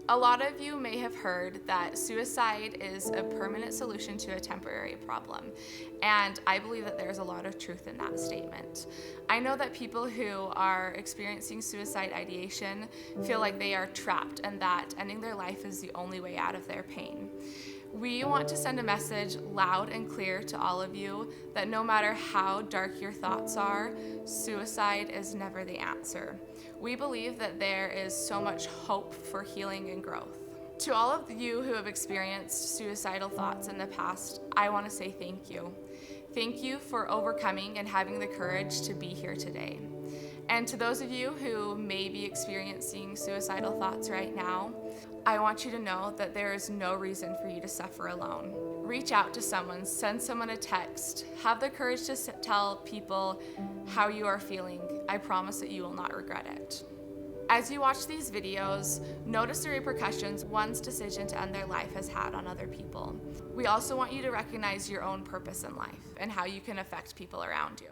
A lot of you may have heard that suicide is a permanent solution to a temporary problem, and I believe that there's a lot of truth in that statement. I know that people who are experiencing suicide ideation feel like they are trapped and that ending their life is the only way out of their pain. We want to send a message loud and clear to all of you that no matter how dark your thoughts are, suicide is never the answer. We believe that there is so much hope for healing and growth. To all of you who have experienced suicidal thoughts in the past, I want to say thank you. Thank you for overcoming and having the courage to be here today. And to those of you who may be experiencing suicidal thoughts right now, I want you to know that there is no reason for you to suffer alone. Reach out to someone, send someone a text, have the courage to tell people how you are feeling. I promise that you will not regret it. As you watch these videos, notice the repercussions one's decision to end their life has had on other people. We also want you to recognize your own purpose in life and how you can affect people around you.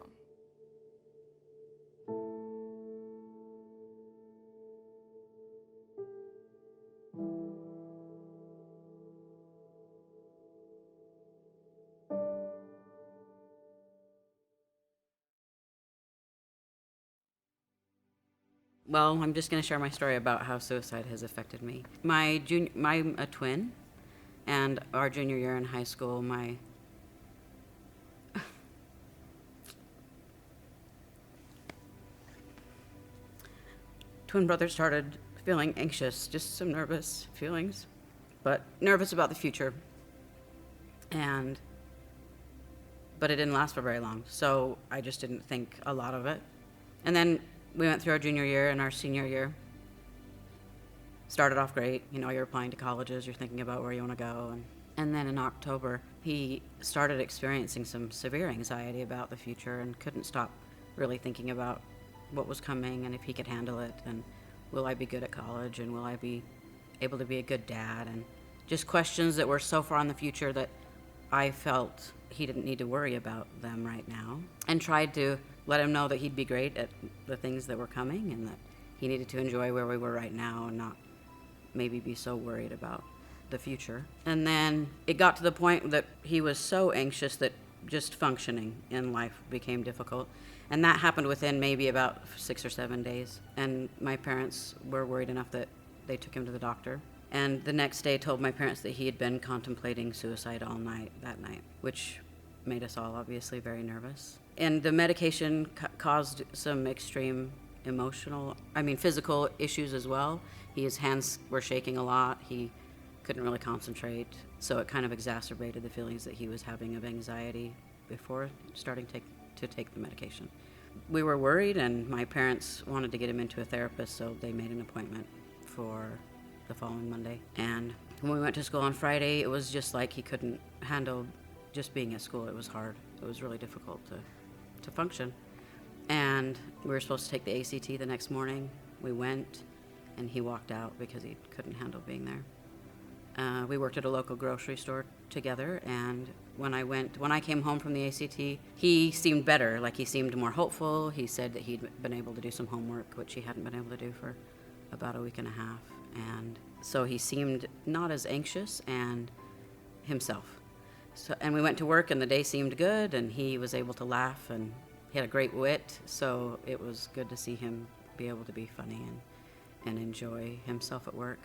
Well, I'm just going to share my story about how suicide has affected me. I'm a twin, and our junior year in high school, my twin brother started feeling anxious, just some nervous feelings, but nervous about the future. But it didn't last for very long, so I just didn't think a lot of it. And then we went through our junior year, and our senior year started off great. You know, you're applying to colleges, you're thinking about where you want to go. And then in October, he started experiencing some severe anxiety about the future and couldn't stop really thinking about what was coming and if he could handle it, and will I be good at college, and will I be able to be a good dad, and just questions that were so far in the future that I felt he didn't need to worry about them right now, and tried to let him know that he'd be great at the things that were coming and that he needed to enjoy where we were right now and not maybe be so worried about the future. And then it got to the point that he was so anxious that just functioning in life became difficult. And that happened within maybe about 6 or 7 days. And my parents were worried enough that they took him to the doctor. And the next day told my parents that he had been contemplating suicide all night that night, which made us all obviously very nervous. And the medication caused some extreme physical issues as well. His hands were shaking a lot. He couldn't really concentrate. So it kind of exacerbated the feelings that he was having of anxiety before starting to take the medication. We were worried, and my parents wanted to get him into a therapist, so they made an appointment for the following Monday. And when we went to school on Friday, it was just like he couldn't handle just being at school. It was hard. It was really difficult to function. And we were supposed to take the ACT the next morning. We went, and he walked out because he couldn't handle being there. We worked at a local grocery store together, and when I came home from the ACT, he seemed better. Like, he seemed more hopeful. He said that he'd been able to do some homework, which he hadn't been able to do for about a week and a half. And so he seemed not as anxious and himself. And we went to work, and the day seemed good, and he was able to laugh, and he had a great wit, so it was good to see him be able to be funny and enjoy himself at work.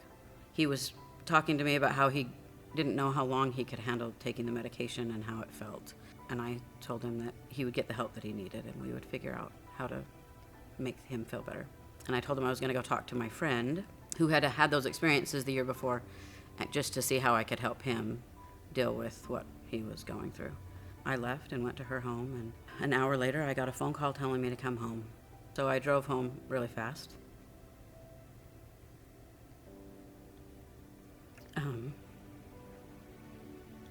He was talking to me about how he didn't know how long he could handle taking the medication and how it felt. And I told him that he would get the help that he needed, and we would figure out how to make him feel better. And I told him I was going to go talk to my friend who had had those experiences the year before, just to see how I could help him deal with what he was going through. I left and went to her home, and an hour later I got a phone call telling me to come home. So I drove home really fast.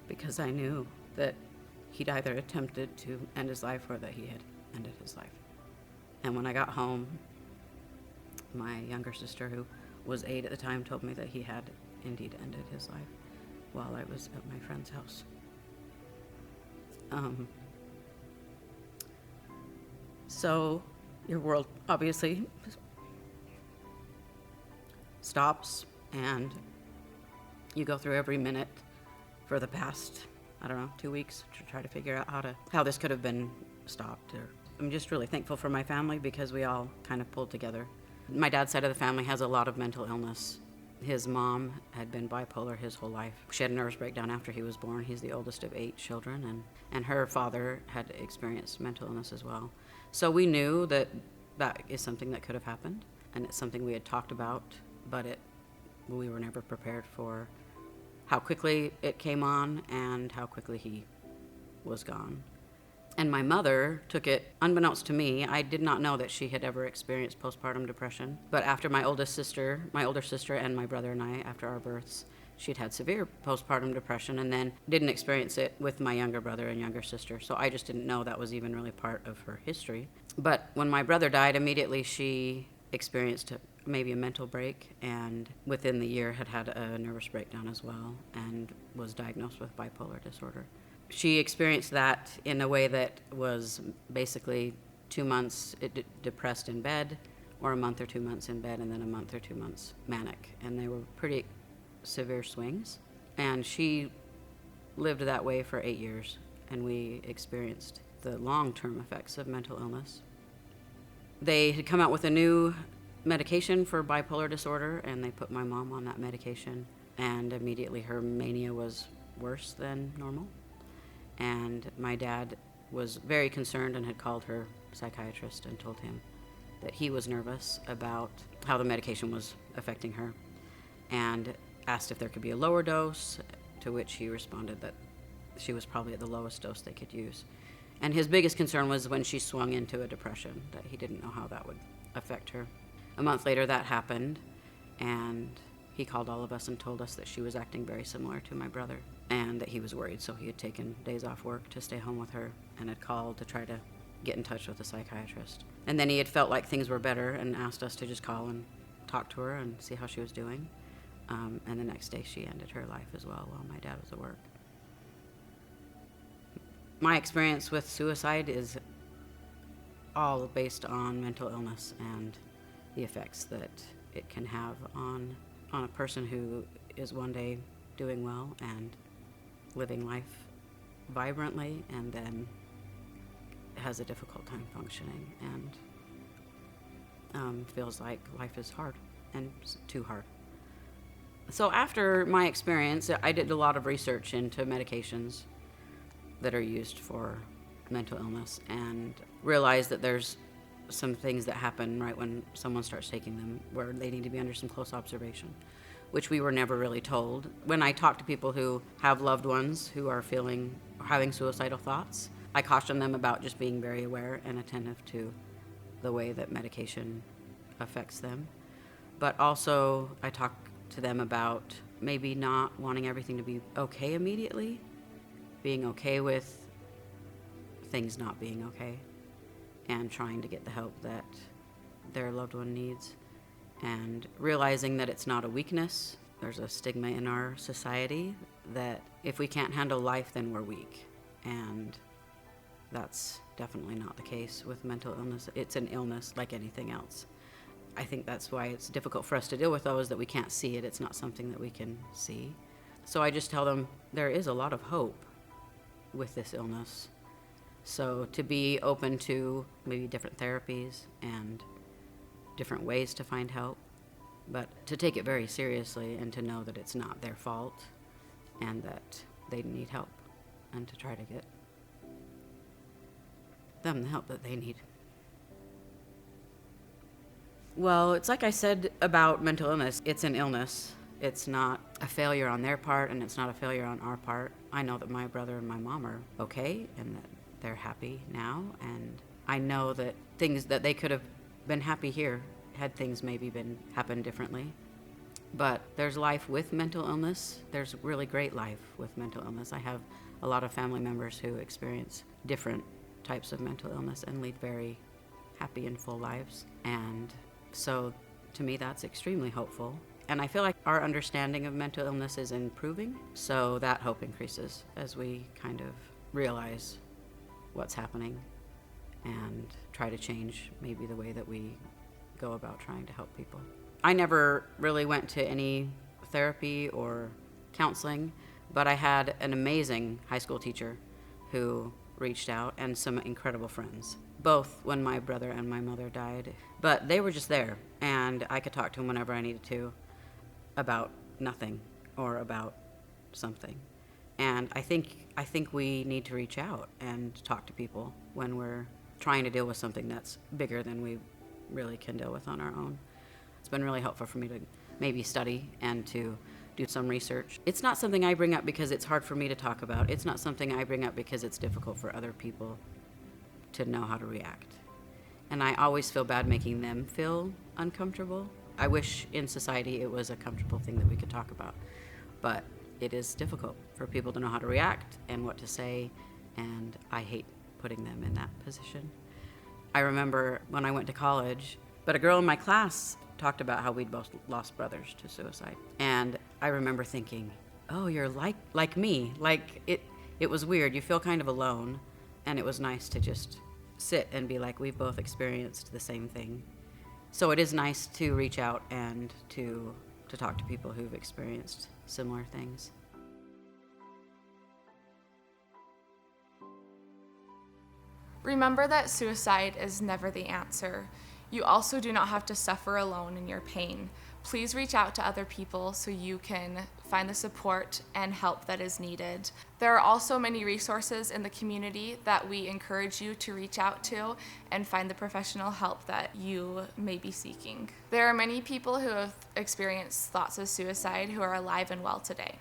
Because I knew that he'd either attempted to end his life or that he had ended his life. And when I got home, my younger sister, who was 8 at the time, told me that he had indeed ended his life while I was at my friend's house. So your world obviously stops, and you go through every minute for the past, I don't know, 2 weeks to try to figure out how this could have been stopped. I'm just really thankful for my family because we all kind of pulled together. My dad's side of the family has a lot of mental illness. His mom had been bipolar his whole life. She had a nervous breakdown after he was born. He's the oldest of 8 children, and her father had experienced mental illness as well. So we knew that that is something that could have happened, and it's something we had talked about, but we were never prepared for how quickly it came on and how quickly he was gone. And my mother took it, unbeknownst to me, I did not know that she had ever experienced postpartum depression. But after my older sister and my brother and I, after our births, she'd had severe postpartum depression and then didn't experience it with my younger brother and younger sister. So I just didn't know that was even really part of her history. But when my brother died, immediately she experienced maybe a mental break, and within the year had a nervous breakdown as well and was diagnosed with bipolar disorder. She experienced that in a way that was basically 2 months depressed in bed, or a month or 2 months in bed, and then a month or 2 months manic. And they were pretty severe swings. And she lived that way for 8 years, and we experienced the long-term effects of mental illness. They had come out with a new medication for bipolar disorder, and they put my mom on that medication, and immediately her mania was worse than normal. And my dad was very concerned and had called her psychiatrist and told him that he was nervous about how the medication was affecting her, and asked if there could be a lower dose, to which he responded that she was probably at the lowest dose they could use. And his biggest concern was when she swung into a depression, that he didn't know how that would affect her. A month later that happened, and he called all of us and told us that she was acting very similar to my brother, and that he was worried, so he had taken days off work to stay home with her and had called to try to get in touch with a psychiatrist. And then he had felt like things were better and asked us to just call and talk to her and see how she was doing. And the next day she ended her life as well while my dad was at work. My experience with suicide is all based on mental illness and the effects that it can have on a person who is one day doing well and living life vibrantly, and then has a difficult time functioning and feels like life is hard and too hard. So after my experience, I did a lot of research into medications that are used for mental illness, and realized that there's some things that happen right when someone starts taking them where they need to be under some close observation, which we were never really told. When I talk to people who have loved ones who are having suicidal thoughts, I caution them about just being very aware and attentive to the way that medication affects them. But also I talk to them about maybe not wanting everything to be okay immediately, being okay with things not being okay, and trying to get the help that their loved one needs, and realizing that it's not a weakness. There's a stigma in our society that if we can't handle life, then we're weak, and that's definitely not the case with mental illness. It's an illness like anything else. I think that's why it's difficult for us to deal with, though, is that we can't see it. It's not something that we can see. So I just tell them there is a lot of hope with this illness. So to be open to maybe different therapies and different ways to find help, but to take it very seriously and to know that it's not their fault and that they need help, and to try to get them the help that they need. Well, it's like I said about mental illness. It's an illness. It's not a failure on their part, and it's not a failure on our part. I know that my brother and my mom are okay, and that they're happy now, and I know that things that they could have been happy here had things maybe happened differently. But there's life with mental illness. There's really great life with mental illness. I have a lot of family members who experience different types of mental illness and lead very happy and full lives. And so to me, that's extremely hopeful. And I feel like our understanding of mental illness is improving, so that hope increases as we kind of realize what's happening and try to change maybe the way that we go about trying to help people. I never really went to any therapy or counseling, but I had an amazing high school teacher who reached out, and some incredible friends, both when my brother and my mother died. But they were just there, and I could talk to them whenever I needed to about nothing or about something. And I think we need to reach out and talk to people when we're trying to deal with something that's bigger than we really can deal with on our own. It's been really helpful for me to maybe study and to do some research. It's not something I bring up because it's hard for me to talk about. It's not something I bring up because it's difficult for other people to know how to react. And I always feel bad making them feel uncomfortable. I wish in society it was a comfortable thing that we could talk about. But it is difficult for people to know how to react and what to say, and I hate putting them in that position. I remember when I went to college, but a girl in my class talked about how we'd both lost brothers to suicide. And I remember thinking, oh, you're like me. Like, it was weird. You feel kind of alone, and it was nice to just sit and be like, we've both experienced the same thing. So it is nice to reach out and to talk to people who've experienced similar things. Remember that suicide is never the answer. You also do not have to suffer alone in your pain. Please reach out to other people so you can find the support and help that is needed. There are also many resources in the community that we encourage you to reach out to and find the professional help that you may be seeking. There are many people who have experienced thoughts of suicide who are alive and well today.